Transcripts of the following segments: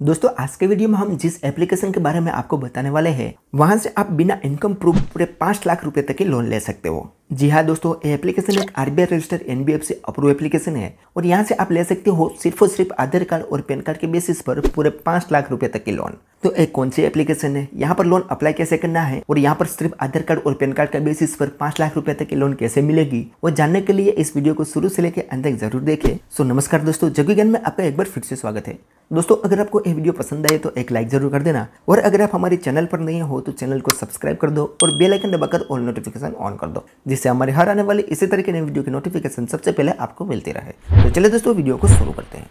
दोस्तों आज के वीडियो में हम जिस एप्लीकेशन के बारे में आपको बताने वाले हैं वहां से आप बिना इनकम प्रूफ पूरे 5 लाख रुपए तक की लोन ले सकते हो। जी हाँ दोस्तों, ये एप्लीकेशन एक RBI registered NBFC approve application है और यहाँ से आप ले सकते हो सिर्फ और सिर्फ आधार कार्ड और पैन कार्ड के बेसिस पर पूरे 5 लाख रुपए तक की लोन। तो एक कौन सी एप्लीकेशन है, यहाँ पर लोन अप्लाई कैसे करना है और यहाँ पर सिर्फ आधार कार्ड और पैन कार्ड के बेसिस पर 5 लाख रुपए तक की लोन कैसे मिलेगी, वो जानने के लिए इस वीडियो को शुरू से लेकर अंत तक जरूर देखें। सो नमस्कार दोस्तों, जग्गी ज्ञान में आपका एक बार फिर से स्वागत है। दोस्तों अगर आपको ये वीडियो पसंद आए तो एक लाइक जरूर कर देना और अगर आप हमारे चैनल पर नए हो तो चैनल को सब्सक्राइब कर दो और बेल आइकन दबाकर ऑल नोटिफिकेशन ऑन कर दो, जिससे हमारे हर आने वाले इसी तरह के नए वीडियो की नोटिफिकेशन सबसे पहले आपको मिलती रहे। तो चलिए दोस्तों वीडियो को शुरू करते हैं।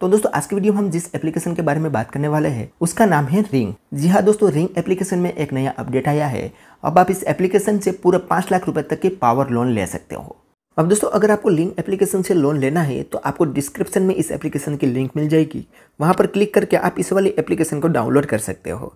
तो दोस्तों आज की वीडियो में हम जिस एप्लीकेशन के बारे में बात करने वाले हैं उसका नाम है रिंग। जी हाँ दोस्तों, रिंग एप्लीकेशन में एक नया अपडेट आया है। अब आप इस एप्लीकेशन से पूरा 5 लाख रुपए तक की पावर लोन ले सकते हो। अब दोस्तों अगर आपको रिंग एप्लीकेशन से लोन लेना है तो आपको डिस्क्रिप्शन में इस एप्लीकेशन की लिंक मिल जाएगी, वहाँ पर क्लिक करके आप इस वाली एप्लीकेशन को डाउनलोड कर सकते हो।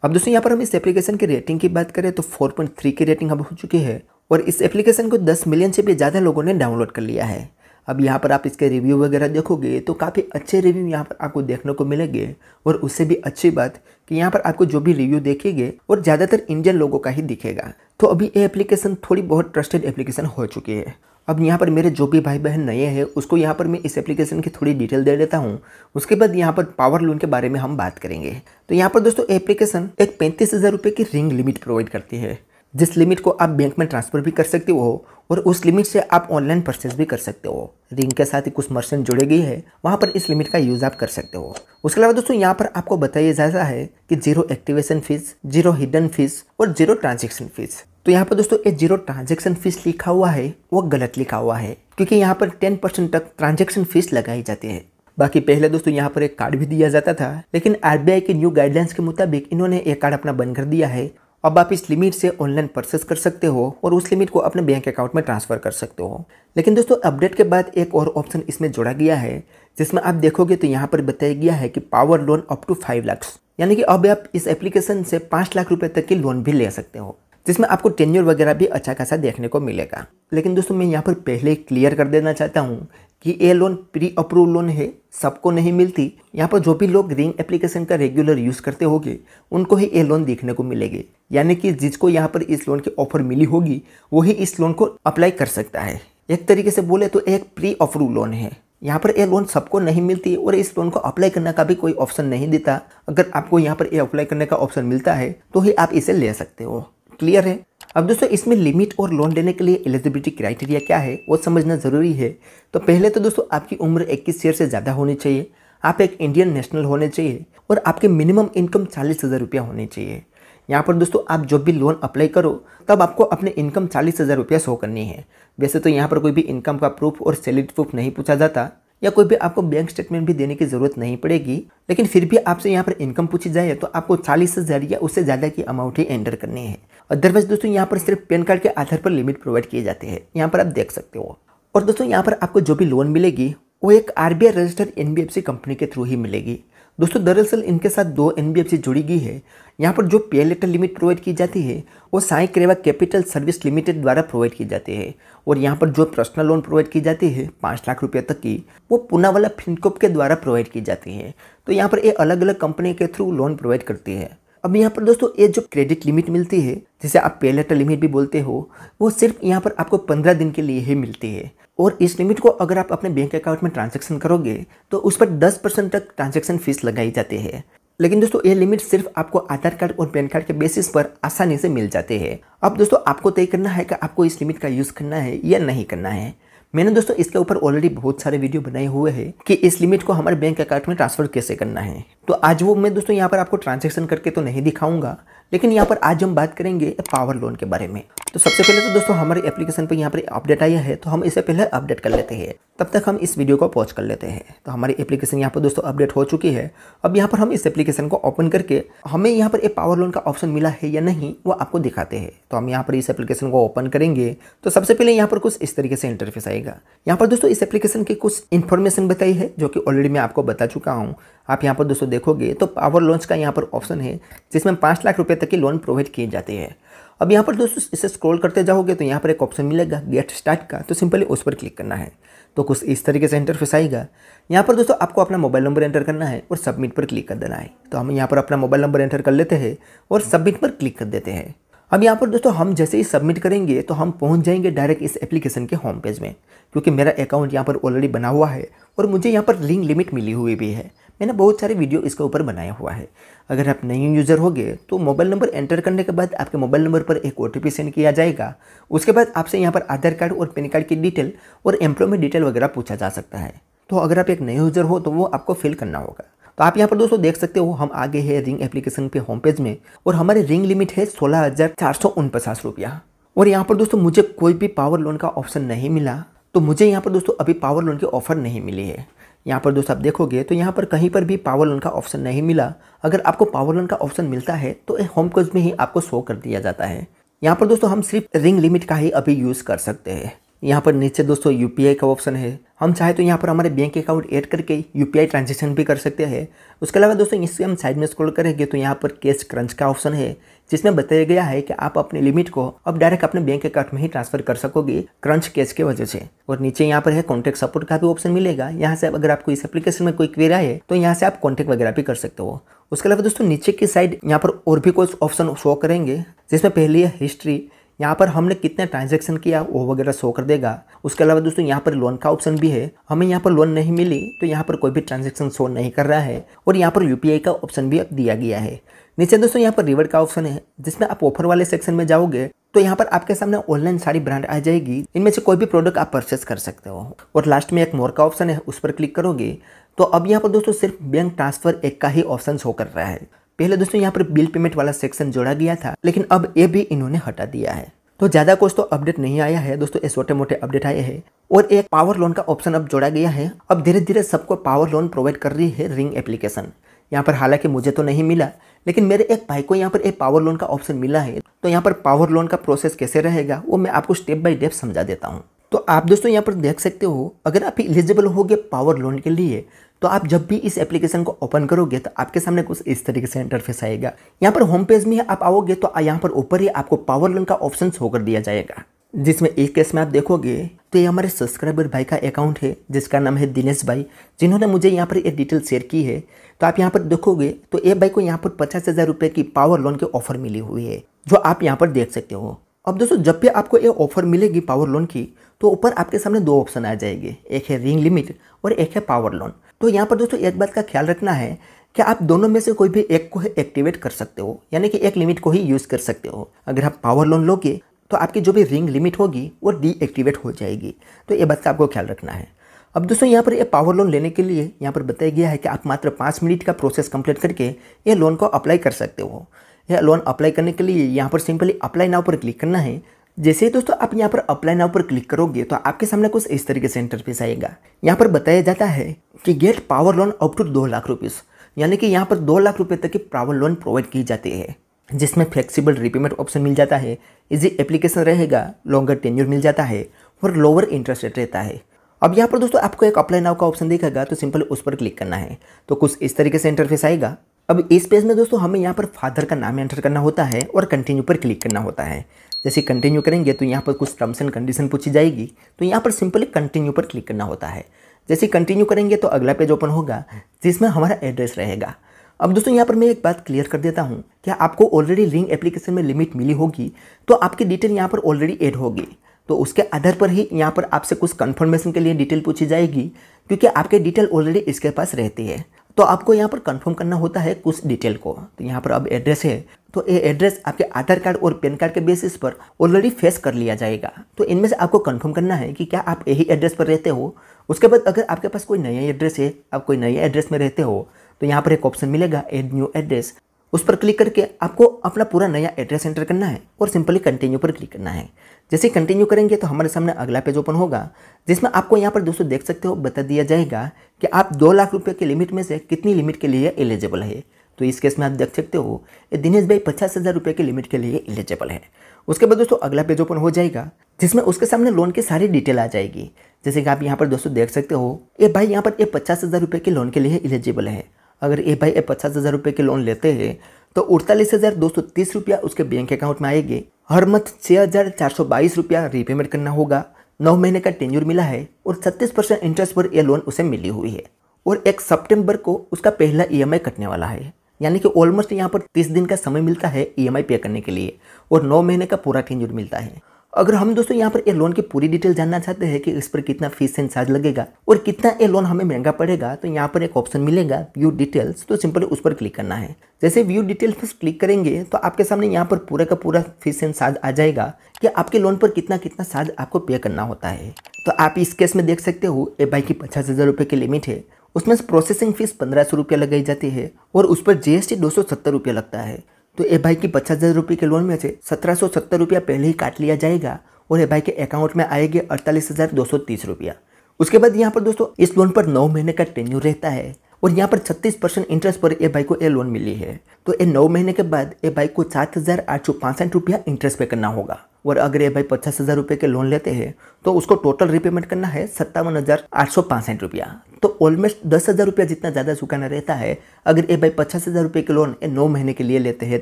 अब दोस्तों यहाँ पर हम इस एप्लीकेशन की रेटिंग की बात करें तो 4.3 की रेटिंग अब हो चुकी है और इस एप्लीकेशन को 10 मिलियन से भी ज़्यादा लोगों ने डाउनलोड कर लिया है। अब यहाँ पर आप इसके रिव्यू वगैरह देखोगे तो काफ़ी अच्छे रिव्यू यहाँ पर आपको देखने को मिलेंगे और उससे भी अच्छी बात कि यहाँ पर आपको जो भी रिव्यू देखेंगे और ज़्यादातर इंडियन लोगों का ही दिखेगा। तो अभी ये एप्लीकेशन थोड़ी बहुत ट्रस्टेड एप्लीकेशन हो चुकी है। अब यहाँ पर मेरे जो भी भाई बहन नए हैं उसको यहाँ पर मैं इस एप्लीकेशन की थोड़ी डिटेल दे देता हूँ, उसके बाद यहाँ पर पावर लोन के बारे में हम बात करेंगे। तो यहाँ पर दोस्तों एप्लीकेशन एक 35,000 रुपये की रिंग लिमिट प्रोवाइड करती है, जिस लिमिट को आप बैंक में ट्रांसफ़र भी कर सकते हो और उस लिमिट से आप ऑनलाइन परचेज भी कर सकते हो। रिंग के साथ ही कुछ मर्चेंट जुड़े गई है, वहाँ पर इस लिमिट का यूज़ आप कर सकते हो। उसके अलावा दोस्तों यहाँ पर आपको बताया जाता है कि 0 एक्टिवेशन फीस, 0 हिडन फीस और 0 ट्रांजेक्शन फीस। तो यहाँ पर दोस्तों ये 0 ट्रांजेक्शन फीस लिखा हुआ है वो गलत लिखा हुआ है, क्योंकि यहाँ पर 10% तक ट्रांजेक्शन फीस लगाई जाती है। बाकी पहले दोस्तों यहाँ पर एक कार्ड भी दिया जाता था, लेकिन आरबीआई के न्यू गाइडलाइंस के मुताबिक इन्होंने एक कार्ड अपना बंद कर दिया है। अब आप इस लिमिट से ऑनलाइन परचेस कर सकते हो और उस लिमिट को अपने बैंक अकाउंट में ट्रांसफ़र कर सकते हो। लेकिन दोस्तों अपडेट के बाद एक और ऑप्शन इसमें जोड़ा गया है, जिसमें आप देखोगे तो यहाँ पर बताया गया है कि power loan up to 5 lakh, यानी कि अब आप इस एप्लीकेशन से 5 लाख रुपए तक की लोन भी ले सकते हो, जिसमें आपको टेन्योर वगैरह भी अच्छा खासा देखने को मिलेगा। लेकिन दोस्तों मैं यहाँ पर पहले क्लियर कर देना चाहता हूँ कि ये लोन प्री अप्रूव लोन है, सबको नहीं मिलती। यहाँ पर जो भी लोग रिंग एप्लीकेशन का रेगुलर यूज़ करते होंगे उनको ही ये लोन देखने को मिलेगी, यानी कि जिसको यहाँ पर इस लोन की ऑफर मिली होगी वही इस लोन को अप्लाई कर सकता है। एक तरीके से बोले तो एक प्री अप्रूव लोन है। यहाँ पर ये लोन सबको नहीं मिलती और इस लोन को अप्लाई करने का भी कोई ऑप्शन नहीं देता। अगर आपको यहाँ पर ये अप्लाई करने का ऑप्शन मिलता है तो ही आप इसे ले सकते हो। क्लियर है? अब दोस्तों इसमें लिमिट और लोन लेने के लिए एलिजिबिलिटी क्राइटेरिया क्या है वो समझना ज़रूरी है। तो पहले तो दोस्तों आपकी उम्र 21 ईयर से ज़्यादा होनी चाहिए, आप एक इंडियन नेशनल होने चाहिए और आपके मिनिमम इनकम 40,000 रुपया होनी चाहिए। यहाँ पर दोस्तों आप जब भी लोन अप्लाई करो तब आपको अपने इनकम 40,000 रुपया शो करनी है। वैसे तो यहाँ पर कोई भी इनकम का प्रूफ और सैलरी प्रूफ नहीं पूछा जाता या कोई भी आपको बैंक स्टेटमेंट भी देने की ज़रूरत नहीं पड़ेगी, लेकिन फिर भी आपसे यहाँ पर इनकम पूछी जाए तो आपको 40,000 या उससे ज़्यादा की अमाउंट ही एंटर करनी है। अदरवाइज दोस्तों यहाँ पर सिर्फ पैन कार्ड के आधार पर लिमिट प्रोवाइड किए जाते हैं, यहाँ पर आप देख सकते हो। और दोस्तों यहाँ पर आपको जो भी लोन मिलेगी वो एक आरबीआई रजिस्टर्ड एनबीएफसी कंपनी के थ्रू ही मिलेगी। दोस्तों दरअसल इनके साथ 2 एनबीएफसी जुड़ी गई है। यहाँ पर जो पे लेटर लिमिट प्रोवाइड की जाती है वो साई क्रेवा कैपिटल सर्विस लिमिटेड द्वारा प्रोवाइड की जाती है और यहाँ पर जो पर्सनल लोन प्रोवाइड की जाती है 5 लाख रुपये तक की, वो पूनावाला फिनकॉर्प के द्वारा प्रोवाइड की जाती है। तो यहाँ पर ये अलग अलग कंपनी के थ्रू लोन प्रोवाइड करती है। अब यहाँ पर दोस्तों ये जो क्रेडिट लिमिट मिलती है, जिसे आप पे लेटर लिमिट भी बोलते हो, वो सिर्फ यहाँ पर आपको 15 दिन के लिए ही मिलती है और इस लिमिट को अगर आप अपने बैंक अकाउंट में ट्रांजैक्शन करोगे तो उस पर 10% तक ट्रांजैक्शन फीस लगाई जाती है। लेकिन दोस्तों ये लिमिट सिर्फ आपको आधार कार्ड और पैन कार्ड के बेसिस पर आसानी से मिल जाते हैं। अब दोस्तों आपको तय करना है कि आपको इस लिमिट का यूज़ करना है या नहीं करना है। मैंने दोस्तों इसके ऊपर ऑलरेडी बहुत सारे वीडियो बनाए हुए हैं कि इस लिमिट को हमारे बैंक अकाउंट में ट्रांसफ़र कैसे करना है। तो आज वो मैं दोस्तों यहाँ पर आपको ट्रांजैक्शन करके तो नहीं दिखाऊंगा, लेकिन यहाँ पर आज हम बात करेंगे पावर लोन के बारे में। तो सबसे पहले तो दोस्तों हमारे एप्लीकेशन पर यहाँ पर अपडेट आया है, तो हम इसे पहले अपडेट कर लेते हैं। तब तक हम इस वीडियो को पॉज कर लेते हैं। तो हमारी एप्लीकेशन यहाँ पर दोस्तों अपडेट हो चुकी है। अब यहाँ पर हम इस एप्लीकेशन को ओपन करके हमें यहाँ पर एक पावर लोन का ऑप्शन मिला है या नहीं वो आपको दिखाते हैं। तो हम यहाँ पर इस एप्लीकेशन को ओपन करेंगे तो सबसे पहले यहाँ पर कुछ इस तरीके से इंटरफेस आएगा। यहाँ पर दोस्तों इस एप्लीकेशन की कुछ इन्फॉर्मेशन बताई है जो कि ऑलरेडी मैं आपको बता चुका हूँ। आप यहाँ पर दोस्तों देखोगे तो पावर लोन्स का यहाँ पर ऑप्शन है जिसमें 5 लाख रुपए तक की लोन प्रोवाइड किए जाते हैं। अब यहाँ पर दोस्तों इसे स्क्रॉल करते जाओगे तो यहाँ पर एक ऑप्शन मिलेगा गेट स्टार्ट का, तो सिंपली उस पर क्लिक करना है। तो कुछ इस तरीके से इंटरफेस आएगा। यहाँ पर दोस्तों आपको अपना मोबाइल नंबर एंटर करना है और सबमिट पर क्लिक कर देना है। तो हम यहाँ पर अपना मोबाइल नंबर एंटर कर लेते हैं और सबमिट पर क्लिक कर देते हैं। अब यहाँ पर दोस्तों हम जैसे ही सबमिट करेंगे तो हम पहुँच जाएंगे डायरेक्ट इस एप्लीकेशन के होम पेज में, क्योंकि मेरा अकाउंट यहाँ पर ऑलरेडी बना हुआ है और मुझे यहाँ पर रिंग लिमिट मिली हुई भी है। मैंने बहुत सारे वीडियो इसके ऊपर बनाया हुआ है। अगर आप नए यूज़र होगे तो मोबाइल नंबर एंटर करने के बाद आपके मोबाइल नंबर पर एक OTP सेंड किया जाएगा। उसके बाद आपसे यहाँ पर आधार कार्ड और पैन कार्ड की डिटेल और एम्प्लॉयमेंट डिटेल वगैरह पूछा जा सकता है। तो अगर आप एक नए यूज़र हो तो वो आपको फिल करना होगा। तो आप यहाँ पर दोस्तों देख सकते हो हम आगे हैं रिंग एप्लीकेशन पे होम पेज में और हमारी रिंग लिमिट है 16,449 रुपया। और यहाँ पर दोस्तों मुझे कोई भी पावर लोन का ऑप्शन नहीं मिला, तो मुझे यहाँ पर दोस्तों अभी पावर लोन की ऑफ़र नहीं मिली है। यहाँ पर दोस्तों आप देखोगे तो यहाँ पर कहीं पर भी पावर लोन का ऑप्शन नहीं मिला। अगर आपको पावर लोन का ऑप्शन मिलता है तो होम पेज में ही आपको शो कर दिया जाता है। यहाँ पर दोस्तों हम सिर्फ रिंग लिमिट का ही अभी यूज़ कर सकते हैं। यहाँ पर नीचे दोस्तों UPI का ऑप्शन है। हम चाहे तो यहाँ पर हमारे बैंक अकाउंट ऐड करके UPI ट्रांजेक्शन भी कर सकते हैं। उसके अलावा दोस्तों इससे हम साइड में स्क्रॉल करेंगे तो यहाँ पर कैश क्रंच का ऑप्शन है, जिसमें बताया गया है कि आप अपनी लिमिट को अब डायरेक्ट अपने बैंक अकाउंट में ही ट्रांसफर कर सकोगे क्रंच कैश की वजह से। और नीचे यहाँ पर है कॉन्टैक्ट सपोर्ट का भी ऑप्शन मिलेगा। यहाँ से अगर आपको इस एप्लीकेशन में कोई क्वेरी है तो यहाँ से आप कॉन्टैक्ट वगैरह भी कर सकते हो। उसके अलावा दोस्तों नीचे की साइड यहाँ पर और भी कुछ ऑप्शन शो करेंगे, जिसमें पहली है हिस्ट्री। यहाँ पर हमने कितने ट्रांजैक्शन किया वो वगैरह शो कर देगा। उसके अलावा दोस्तों यहाँ पर लोन का ऑप्शन भी है। हमें यहाँ पर लोन नहीं मिली तो यहाँ पर कोई भी ट्रांजैक्शन शो नहीं कर रहा है। और यहाँ पर UPI का ऑप्शन भी दिया गया है। नीचे दोस्तों यहाँ पर रिवॉर्ड का ऑप्शन है, जिसमें आप ऑफर वाले सेक्शन में जाओगे तो यहाँ पर आपके सामने ऑनलाइन सारी ब्रांड आ जाएगी। इनमें से कोई भी प्रोडक्ट आप परचेस कर सकते हो। और लास्ट में एक मोर का ऑप्शन है, उस पर क्लिक करोगे तो अब यहाँ पर दोस्तों सिर्फ बैंक ट्रांसफर एक का ही ऑप्शन शो कर रहा है। पहले दोस्तों यहाँ पर बिल पेमेंट वाला सेक्शन जोड़ा गया था, लेकिन अब ये भी इन्होंने हटा दिया है। तो ज़्यादा कुछ तो अपडेट नहीं आया है दोस्तों, ये छोटे मोटे अपडेट आए हैं। और एक पावर लोन का ऑप्शन अब जोड़ा गया है। अब धीरे धीरे सबको पावर लोन प्रोवाइड कर रही है रिंग एप्लीकेशन। यहाँ पर हालांकि मुझे तो नहीं मिला, लेकिन मेरे एक भाई को यहाँ पर एक पावर लोन का ऑप्शन मिला है। तो यहाँ पर पावर लोन का प्रोसेस कैसे रहेगा वो मैं आपको स्टेप बाय स्टेप समझा देता हूँ। तो आप दोस्तों यहाँ पर देख सकते हो, अगर आप एलिजिबल होगे पावर लोन के लिए तो आप जब भी इस एप्लीकेशन को ओपन करोगे तो आपके सामने कुछ इस तरीके से इंटरफेस आएगा। यहाँ पर होम पेज में आप आओगे तो यहाँ पर ऊपर ही आपको पावर लोन का ऑप्शन शो कर दिया जाएगा, जिसमें एक केस में आप देखोगे तो ये हमारे सब्सक्राइबर भाई का अकाउंट है, जिसका नाम है दिनेश भाई, जिन्होंने मुझे यहाँ पर एक डिटेल शेयर की है। तो आप यहाँ पर देखोगे तो ये भाई को यहाँ पर 50,000 रुपये की पावर लोन की ऑफर मिली हुई है, जो आप यहाँ पर देख सकते हो। अब दोस्तों जब भी आपको ये ऑफर मिलेगी पावर लोन की तो ऊपर आपके सामने दो ऑप्शन आ जाएंगे, एक है रिंग लिमिट और एक है पावर लोन। तो यहाँ पर दोस्तों एक बात का ख्याल रखना है कि आप दोनों में से कोई भी एक को एक्टिवेट कर सकते हो, यानी कि एक लिमिट को ही यूज़ कर सकते हो। अगर आप पावर लोन लोगे तो आपकी जो भी रिंग लिमिट होगी वो डीएक्टिवेट हो जाएगी। तो ये बात का आपको ख्याल रखना है। अब दोस्तों यहाँ पर ये पावर लोन लेने के लिए यहाँ पर बताया गया है कि आप मात्र 5 मिनट का प्रोसेस कंप्लीट करके ये लोन को अप्लाई कर सकते हो। यह लोन अप्लाई करने के लिए यहाँ पर सिंपली अप्लाई नाउ पर क्लिक करना है। जैसे ही दोस्तों आप यहाँ पर अप्लाई नाउ पर क्लिक करोगे तो आपके सामने कुछ इस तरीके से इंटरफेस आएगा। यहाँ पर बताया जाता है कि get power loan up to 2 lakh rupees, यानी कि यहाँ पर 2 लाख रुपये तक की पावर लोन प्रोवाइड की जाती है, जिसमें फ्लेक्सिबल रीपेमेंट ऑप्शन मिल जाता है, इजी एप्लीकेशन रहेगा, लॉन्गर टेन्योर मिल जाता है और लोअर इंटरेस्ट रेट रहता है। अब यहाँ पर दोस्तों आपको एक अप्लाई नाउ का ऑप्शन दिखेगा, तो सिंपल उस पर क्लिक करना है। तो कुछ इस तरीके से इंटरफेस आएगा। अब इस पेज में दोस्तों हमें यहाँ पर फादर का नाम एंटर करना होता है और कंटिन्यू पर क्लिक करना होता है। जैसे कंटिन्यू करेंगे तो यहाँ पर कुछ टर्म्स एंड कंडीशन पूछी जाएगी, तो यहाँ पर सिंपली कंटिन्यू पर क्लिक करना होता है। जैसे कंटिन्यू करेंगे तो अगला पेज ओपन होगा, जिसमें हमारा एड्रेस रहेगा। अब दोस्तों यहाँ पर मैं एक बात क्लियर कर देता हूँ कि आपको ऑलरेडी रिंग एप्लीकेशन में लिमिट मिली होगी तो आपकी डिटेल यहाँ पर ऑलरेडी ऐड होगी, तो उसके आधार पर ही यहाँ पर आपसे कुछ कंफर्मेशन के लिए डिटेल पूछी जाएगी, क्योंकि आपके डिटेल ऑलरेडी इसके पास रहती है। तो आपको यहाँ पर कंफर्म करना होता है कुछ डिटेल को। तो यहाँ पर अब एड्रेस है, तो ये एड्रेस आपके आधार कार्ड और पैन कार्ड के बेसिस पर ऑलरेडी फेस कर लिया जाएगा। तो इनमें से आपको कंफर्म करना है कि क्या आप यही एड्रेस पर रहते हो। उसके बाद अगर आपके पास कोई नया एड्रेस है, आप कोई नए एड्रेस में रहते हो, तो यहाँ पर एक ऑप्शन मिलेगा एड न्यू एड्रेस। उस पर क्लिक करके आपको अपना पूरा नया एड्रेस एंटर करना है और सिंपली कंटिन्यू पर क्लिक करना है। जैसे कंटिन्यू करेंगे तो हमारे सामने अगला पेज ओपन होगा, जिसमें आपको यहाँ पर दोस्तों देख सकते हो बता दिया जाएगा कि आप 2 लाख रुपये की लिमिट में से कितनी लिमिट के लिए एलिजिबल है। तो इस केस में आप देख सकते हो दिनेश भाई 50,000 रुपये की लिमिट के लिए एलिजिबल है। उसके बाद दोस्तों अगला पेज ओपन हो जाएगा, जिसमें उसके सामने लोन की सारी डिटेल आ जाएगी। जैसे कि आप यहाँ पर दोस्तों देख सकते हो ये भाई यहाँ पर 50,000 रुपये के लोन के लिए एलिजिबल है। अगर ये भाई 50,000 रुपये के लोन लेते हैं तो 48,230 रुपया उसके बैंक अकाउंट में आएंगे। हर मंथ 6,422 रुपया रीपेमेंट करना होगा। 9 महीने का टेन्योर मिला है और 36% इंटरेस्ट पर यह लोन उसे मिली हुई है। और 1 सितंबर को उसका पहला EMI कटने वाला है, यानी कि ऑलमोस्ट यहाँ पर 30 दिन का समय मिलता है EMI पे करने के लिए और 9 महीने का पूरा टेन्योर मिलता है। अगर हम दोस्तों यहाँ पर ये लोन की पूरी डिटेल जानना चाहते हैं कि इस पर कितना फीस एंड चार्ज लगेगा और कितना ये लोन हमें महंगा पड़ेगा, तो यहाँ पर एक ऑप्शन मिलेगा व्यू डिटेल्स, तो सिंपली उस पर क्लिक करना है। जैसे व्यू डिटेल्स पर क्लिक करेंगे तो आपके सामने यहाँ पर पूरा का पूरा फीस एंड चार्ज आ जाएगा कि आपके लोन पर कितना कितना चार्ज आपको पे करना होता है। तो आप इस केस में देख सकते हो EMI की 50,000 रुपये की लिमिट है, उसमें से प्रोसेसिंग फीस 1,500 रुपया लगाई जाती है और उस पर GST 270 रुपया लगता है। तो EMI की 50,000 रुपये के लोन में से 1,770 रुपया पहले ही काट लिया जाएगा और EMI के अकाउंट में आएंगे 48,230 रुपया। उसके बाद यहाँ पर दोस्तों इस लोन पर 9 महीने का टेन्योर रहता है और यहाँ पर 36% इंटरेस्ट पर EMI को ये लोन मिली है। तो ये 9 महीने के बाद EMI को 7,865 रुपया इंटरेस्ट पे करना होगा। और अगर EMI 50,000 रुपये के लोन लेते हैं तो उसको टोटल रीपेमेंट करना है 57,865 रुपया। तो ऑलमोस्ट 10,000 रुपया जितना ज़्यादा चुकाना रहता है अगर EMI 50,000 रुपये के लोन 9 महीने के लिए लेते हैं।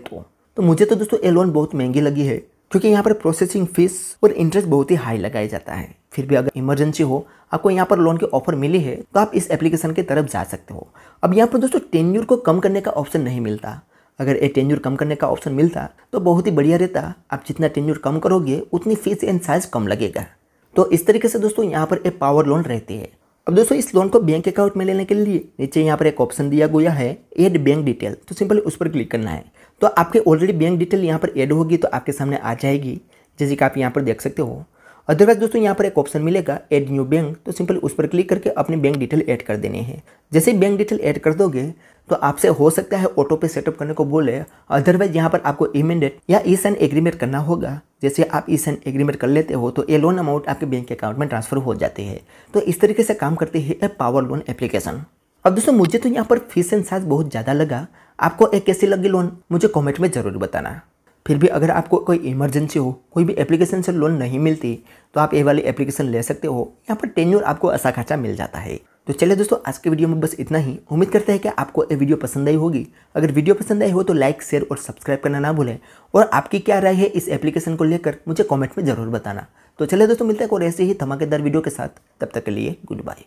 तो मुझे तो दोस्तों ये लोन बहुत महंगी लगी है, क्योंकि यहाँ पर प्रोसेसिंग फीस और इंटरेस्ट बहुत ही हाई लगाया जाता है। फिर भी अगर इमरजेंसी हो, आपको यहाँ पर लोन की ऑफर मिली है, तो आप इस एप्लीकेशन की तरफ जा सकते हो। अब यहाँ पर दोस्तों टेन्योर को कम करने का ऑप्शन नहीं मिलता। अगर ये टेन्योर कम करने का ऑप्शन मिलता तो बहुत ही बढ़िया रहता। आप जितना टेन्योर कम करोगे उतनी फीस एंड चार्ज कम लगेगा। तो इस तरीके से दोस्तों यहाँ पर एक पावर लोन रहती है। अब दोस्तों इस लोन को बैंक अकाउंट में लेने के लिए नीचे यहाँ पर एक ऑप्शन दिया गया है ऐड बैंक डिटेल, तो सिंपली उस पर क्लिक करना है। तो आपके ऑलरेडी बैंक डिटेल यहाँ पर ऐड होगी तो आपके सामने आ जाएगी, जैसे कि आप यहाँ पर देख सकते हो। अदरवाइज दोस्तों यहाँ पर एक ऑप्शन मिलेगा ऐड न्यू बैंक, तो सिंपल उस पर क्लिक करके अपनी बैंक डिटेल ऐड कर देने हैं। जैसे ही बैंक डिटेल ऐड कर दोगे तो आपसे हो सकता है ऑटो पे सेटअप करने को बोले, अदरवाइज यहाँ पर आपको इमीडिएट या ई-साइन एग्रीमेंट करना होगा। जैसे आप ई-साइन एग्रीमेंट कर लेते हो तो ये लोन अमाउंट आपके बैंक अकाउंट में ट्रांसफर हो जाती है। तो इस तरीके से काम करती है पावर लोन एप्लीकेशन। अब दोस्तों मुझे तो यहाँ पर फीस एंड चार्ज बहुत ज़्यादा लगा। आपको एक कैसी लगी लोन मुझे कमेंट में ज़रूर बताना। फिर भी अगर आपको कोई इमरजेंसी हो, कोई भी एप्लीकेशन से लोन नहीं मिलती, तो आप ये वाली एप्लीकेशन ले सकते हो। यहाँ पर टेन्योर आपको अच्छा खासा मिल जाता है। तो चलिए दोस्तों आज के वीडियो में बस इतना ही। उम्मीद करते हैं कि आपको ये वीडियो पसंद आई होगी। अगर वीडियो पसंद आई हो तो लाइक, शेयर और सब्सक्राइब करना ना भूलें। और आपकी क्या राय है इस एप्लीकेशन को लेकर मुझे कमेंट में ज़रूर बताना। तो चलिए दोस्तों मिलते हैं और ऐसे ही धमाकेदार वीडियो के साथ। तब तक के लिए गुड बाय।